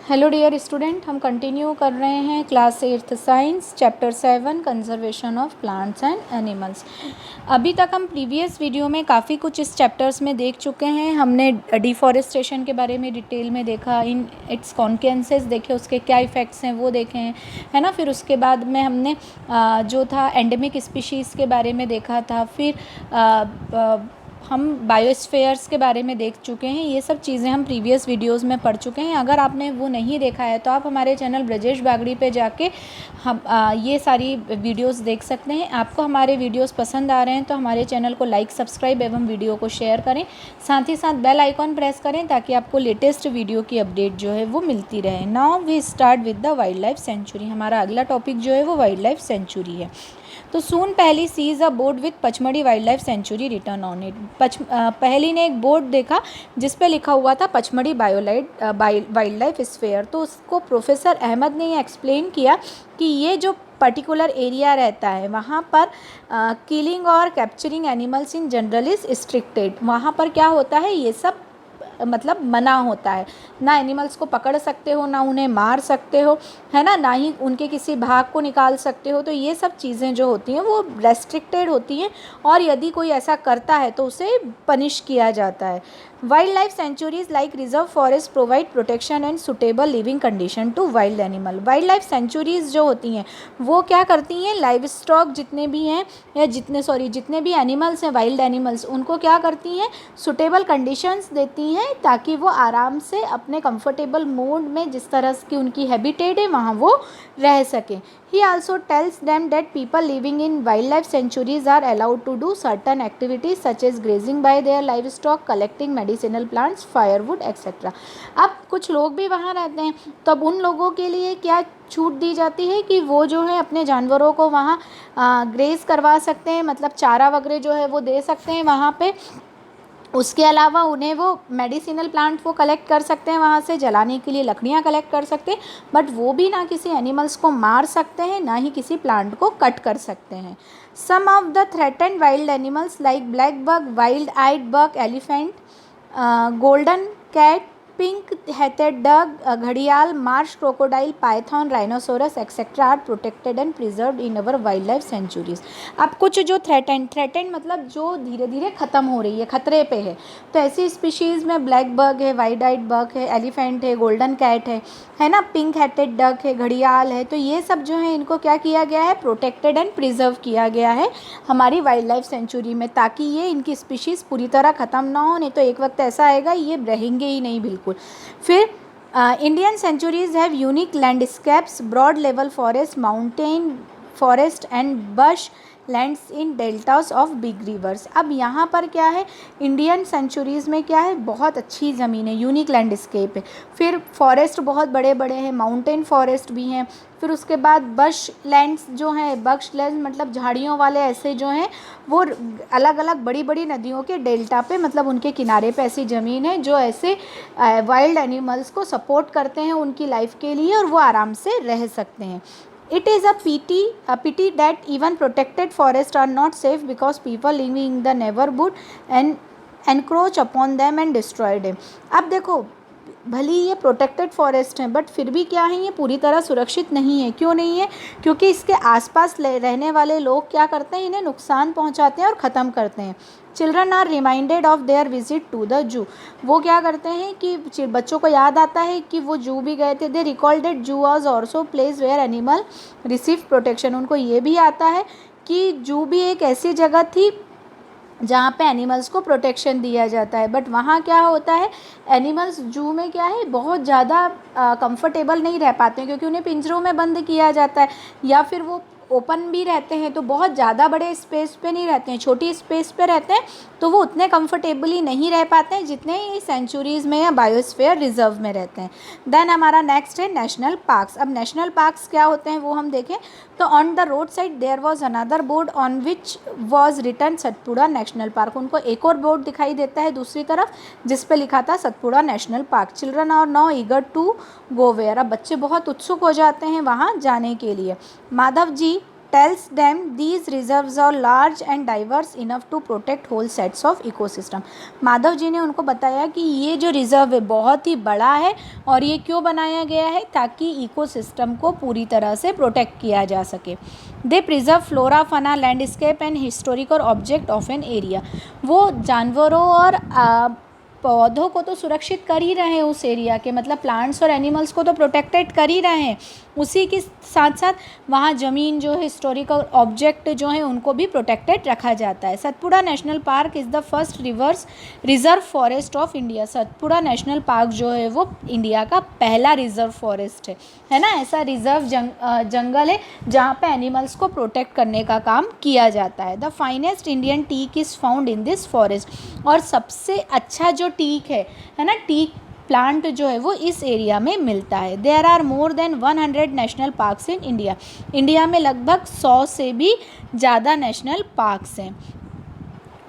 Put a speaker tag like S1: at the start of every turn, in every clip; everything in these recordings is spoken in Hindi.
S1: हेलो डियर स्टूडेंट, हम कंटिन्यू कर रहे हैं class 8th science chapter 7 conservation of plants and animals. अभी तक हम प्रीवियस वीडियो में काफ़ी कुछ इस चैप्टर्स में देख चुके हैं। हमने डिफॉरेस्टेशन के बारे में डिटेल में देखा, इन इट्स कॉन्सिक्वेंसेस देखे, उसके क्या इफ़ेक्ट्स हैं वो देखे हैं, है ना। फिर उसके बाद में हमने जो था एंडेमिक स्पीशीज़ के बारे में देखा था। फिर हम बायोस्फीयर्स के बारे में देख चुके हैं। ये सब चीज़ें हम प्रीवियस वीडियोस में पढ़ चुके हैं। अगर आपने वो नहीं देखा है तो आप हमारे चैनल ब्रजेश बागड़ी पे जाके हम ये सारी वीडियोस देख सकते हैं। आपको हमारे वीडियोस पसंद आ रहे हैं तो हमारे चैनल को लाइक, सब्सक्राइब एवं वीडियो को शेयर करें। साथ ही साथ बेल आइकॉन प्रेस करें ताकि आपको लेटेस्ट वीडियो की अपडेट जो है वो मिलती रहे। Now we start with the wildlife sanctuary. हमारा अगला टॉपिक जो है वो वाइल्ड लाइफ सेंचुरी है। तो सून पहली sees a board with Pachmarhi wild life sanctuary return on it. पहली ने एक बोर्ड देखा जिस पे लिखा हुआ था पचमढ़ी वाइल्ड लाइफ स्फीयर। तो उसको प्रोफेसर अहमद ने ये एक्सप्लेन किया कि ये जो पर्टिकुलर एरिया रहता है वहाँ पर किलिंग और capturing animals in general is restricted. वहाँ पर क्या होता है, ये सब मतलब मना होता है। ना एनिमल्स को पकड़ सकते हो, ना उन्हें मार सकते हो, है ना ही उनके किसी भाग को निकाल सकते हो। तो ये सब चीज़ें जो होती हैं वो रेस्ट्रिक्टेड होती हैं और यदि कोई ऐसा करता है तो उसे पनिश किया जाता है। Wildlife sanctuaries like reserve forest provide protection and suitable living condition to wild animal. Wildlife sanctuaries जो होती हैं वो क्या करती हैं, लाइव स्टॉक जितने भी हैं या जितने भी एनिमल्स हैं, वाइल्ड एनिमल्स, उनको क्या करती हैं, सुटेबल कंडीशंस देती हैं ताकि वो आराम से अपने कंफर्टेबल मोड में, जिस तरह की उनकी हैबिटेट है, वहाँ वो रह सकें। He also tells them that people living in wildlife sanctuaries are allowed to do certain activities such as grazing by their livestock, collecting medicinal plants, firewood, etc. अब कुछ लोग भी वहाँ रहते हैं तो अब उन लोगों के लिए क्या छूट दी जाती है कि वो जो है अपने जानवरों को वहाँ ग्रेज करवा सकते हैं, मतलब चारा वगैरह जो है वो दे सकते हैं वहाँ पे। उसके अलावा उन्हें वो मेडिसिनल प्लांट वो कलेक्ट कर सकते हैं, वहाँ से जलाने के लिए लकड़ियाँ कलेक्ट कर सकते हैं, बट वो भी ना किसी एनिमल्स को मार सकते हैं ना ही किसी प्लांट को कट कर सकते हैं। Some of the threatened wild animals like black buck, wild eyed buck, elephant, golden cat, pink headed duck, घड़ियाल, marsh crocodile, python, rhinoceros etcetera are protected and preserved in our wildlife sanctuaries. अब कुछ जो थ्रेटेंड मतलब जो धीरे धीरे ख़त्म हो रही है, खतरे पे है, तो ऐसी स्पीशीज़ में ब्लैक बग है, वाइट आइड बग है, एलिफेंट है, गोल्डन कैट है ना, पिंक हेथेड डक है, घड़ियाल है। तो ये सब जो है इनको क्या किया गया है, प्रोटेक्टेड एंड प्रिजर्व किया गया है हमारी वाइल्ड लाइफ सेंचुरी में, ताकि ये इनकी स्पीशीज़ पूरी तरह ख़त्म ना हो, नहीं तो एक वक्त ऐसा आएगा ये रहेंगे ही नहीं बिल्कुल। फिर Indian sanctuaries have unique landscapes, broad level forest, mountain forest and bush lands in deltas of big rivers. अब यहाँ पर क्या है, इंडियन सेंचुरीज़ में क्या है, बहुत अच्छी ज़मीन है, यूनिक लैंडस्केप है, फिर फॉरेस्ट बहुत बड़े बड़े हैं, माउंटेन फॉरेस्ट भी हैं, फिर उसके बाद बश लैंड्स जो हैं, बश लैंड मतलब झाड़ियों वाले ऐसे जो हैं वो अलग अलग बड़ी बड़ी नदियों के डेल्टा पे, मतलब उनके किनारे पे ऐसी ज़मीन है जो ऐसे वाइल्ड एनिमल्स को सपोर्ट करते हैं उनकी लाइफ के लिए और वो आराम से रह सकते हैं। It is a pity that even protected forests are not safe because people living in the neighborhood and encroach upon them and destroy them. अब देखो, भले ये प्रोटेक्टेड फॉरेस्ट हैं बट फिर भी क्या है, ये पूरी तरह सुरक्षित नहीं है। क्यों नहीं है? क्योंकि इसके आसपास रहने वाले लोग क्या करते हैं, इन्हें नुकसान पहुंचाते हैं और ख़त्म करते हैं। Children are reminded of their visit to the zoo. वो क्या करते हैं कि बच्चों को याद आता है कि वो जू भी गए थे। They recalled that zoo was also place where animal receive protection. उनको ये भी आता है कि जू भी एक ऐसी जगह थी जहाँ पे एनिमल्स को प्रोटेक्शन दिया जाता है। बट वहाँ क्या होता है, एनिमल्स जू में क्या है, बहुत ज़्यादा कंफर्टेबल नहीं रह पाते हैं क्योंकि उन्हें पिंजरों में बंद किया जाता है, या फिर वो ओपन भी रहते हैं तो बहुत ज़्यादा बड़े स्पेस पे नहीं रहते हैं, छोटी स्पेस पे रहते हैं, तो वो उतने कंफर्टेबली नहीं रह पाते हैं जितने ये सेंचुरीज़ में या बायोस्फीयर रिजर्व में रहते हैं। देन हमारा नेक्स्ट है नेशनल पार्क्स। अब नेशनल पार्क्स क्या होते हैं वो हम देखें तो on the road side there was another board on which was written Satpura national park. उनको एक और बोर्ड दिखाई देता है दूसरी तरफ जिस पे लिखा था Satpura national park. Children are now eager to go where. अब बच्चे बहुत उत्सुक हो जाते हैं वहाँ जाने के लिए। Madhav ji tells them these reserves are large and diverse enough to protect whole sets of ecosystem। Madhav ji ने उनको बताया कि ये जो रिज़र्व है बहुत ही बड़ा है और ये क्यों बनाया गया है, ताकि इकोसिस्टम को पूरी तरह से प्रोटेक्ट किया जा सके। They preserve flora fauna landscape and historical object of an area. वो जानवरों और पौधों को तो सुरक्षित कर ही रहे हैं उस एरिया के, मतलब प्लांट्स और एनिमल्स को तो प्रोटेक्टेड कर ही रहे हैं, उसी के साथ साथ वहाँ ज़मीन जो हिस्टोरिकल ऑब्जेक्ट जो हैं उनको भी प्रोटेक्टेड रखा जाता है। Satpura national park is the first reserve forest of India. Satpura national park जो है वो इंडिया का पहला रिज़र्व फॉरेस्ट है ना, ऐसा रिज़र्व जंगल है जहाँ पे एनिमल्स को प्रोटेक्ट करने का काम किया जाता है। The finest Indian teak is found in this forest. और सबसे अच्छा जो टीक है ना, टीक प्लांट जो है वो इस एरिया में मिलता है। There are more than 100 national parks in India. India में लगभग 100 से भी ज़्यादा नेशनल पार्क्स हैं।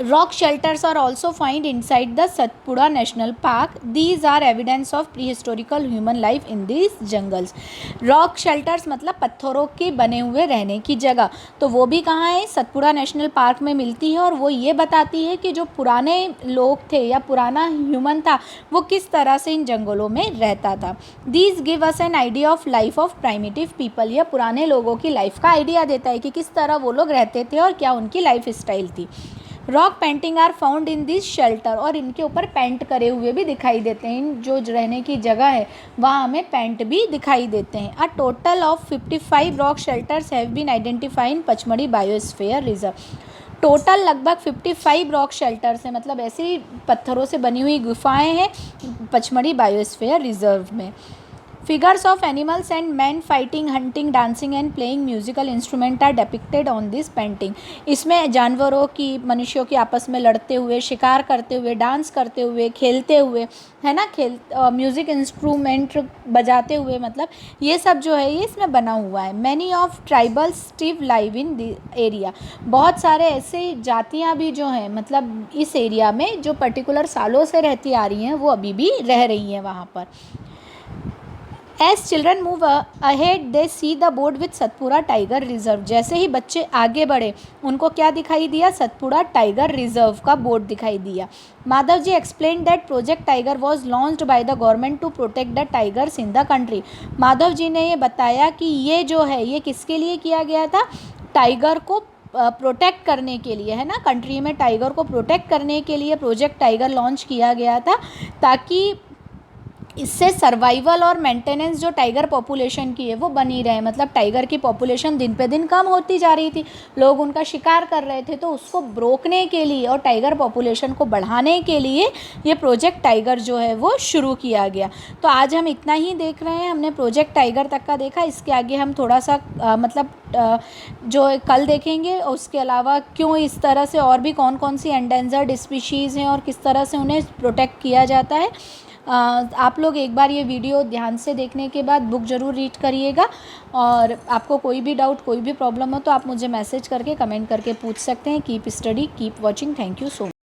S1: Rock shelters are also found inside the Satpura National Park. These are evidence of prehistorical human life in these jungles. Rock shelters मतलब पत्थरों के बने हुए रहने की जगह, तो वो भी कहाँ है, सतपुड़ा नेशनल पार्क में मिलती है। और वो ये बताती है कि जो पुराने लोग थे या पुराना ह्यूमन था वो किस तरह से इन जंगलों में रहता था। These give us an idea of life of primitive people। यह पुराने लोगों की लाइफ का आइडिया देता है कि किस तरह वो लोग रहते थे और क्या उनकी लाइफ स्टाइल थी। Rock painting are found in this shelter. और इनके ऊपर पेंट करे हुए भी दिखाई देते हैं, इन जो रहने की जगह है वहाँ हमें पेंट भी दिखाई देते हैं। A total of 55 rock shelters have been identified in Pachmarhi biosphere reserve. Total लगभग 55 रॉक शेल्टर्स हैं, मतलब ऐसी पत्थरों से बनी हुई गुफाएं हैं पचमढ़ी बायोस्फीयर रिजर्व में। Figures of animals and men fighting, hunting, dancing and playing musical instrument are depicted on this painting। इसमें जानवरों की, मनुष्यों की आपस में लड़ते हुए, शिकार करते हुए, डांस करते हुए, खेलते हुए, है ना, म्यूज़िक इंस्ट्रूमेंट बजाते हुए, मतलब ये सब जो है ये इसमें बना हुआ है। Many of tribals still live in the area. बहुत सारे ऐसे जातियाँ भी जो हैं मतलब इस एरिया में जो पर्टिकुलर सालों से रहती आ रही हैं वो अभी भी रह रही हैं वहाँ पर। As children move ahead, they see the board with Satpura tiger reserve. जैसे ही बच्चे आगे बढ़े उनको क्या दिखाई दिया, सतपुड़ा टाइगर रिजर्व का बोर्ड दिखाई दिया। Madhav ji explain that project tiger was launched by the government to protect the tigers in the country. Madhav ji ने ये बताया कि ये जो है ये किसके लिए किया गया था, टाइगर को प्रोटेक्ट करने के लिए, है ना, कंट्री में टाइगर को प्रोटेक्ट करने के लिए प्रोजेक्ट टाइगर लॉन्च किया गया था, ताकि इससे सर्वाइवल और मेंटेनेंस जो टाइगर पॉपुलेशन की है वो बनी रहे। मतलब टाइगर की पॉपुलेशन दिन पे दिन कम होती जा रही थी, लोग उनका शिकार कर रहे थे, तो उसको रोकने के लिए और टाइगर पॉपुलेशन को बढ़ाने के लिए ये प्रोजेक्ट टाइगर जो है वो शुरू किया गया। तो आज हम इतना ही देख रहे हैं, हमने प्रोजेक्ट टाइगर तक का देखा। इसके आगे हम थोड़ा सा जो कल देखेंगे, उसके अलावा क्यों इस तरह से और भी कौन कौन सी एंडेंजर्ड स्पीशीज़ हैं और किस तरह से उन्हें प्रोटेक्ट किया जाता है। आप लोग एक बार ये वीडियो ध्यान से देखने के बाद बुक ज़रूर रीड करिएगा। और आपको कोई भी डाउट, कोई भी प्रॉब्लम हो तो आप मुझे मैसेज करके, कमेंट करके पूछ सकते हैं। Keep study, keep watching. Thank you so much.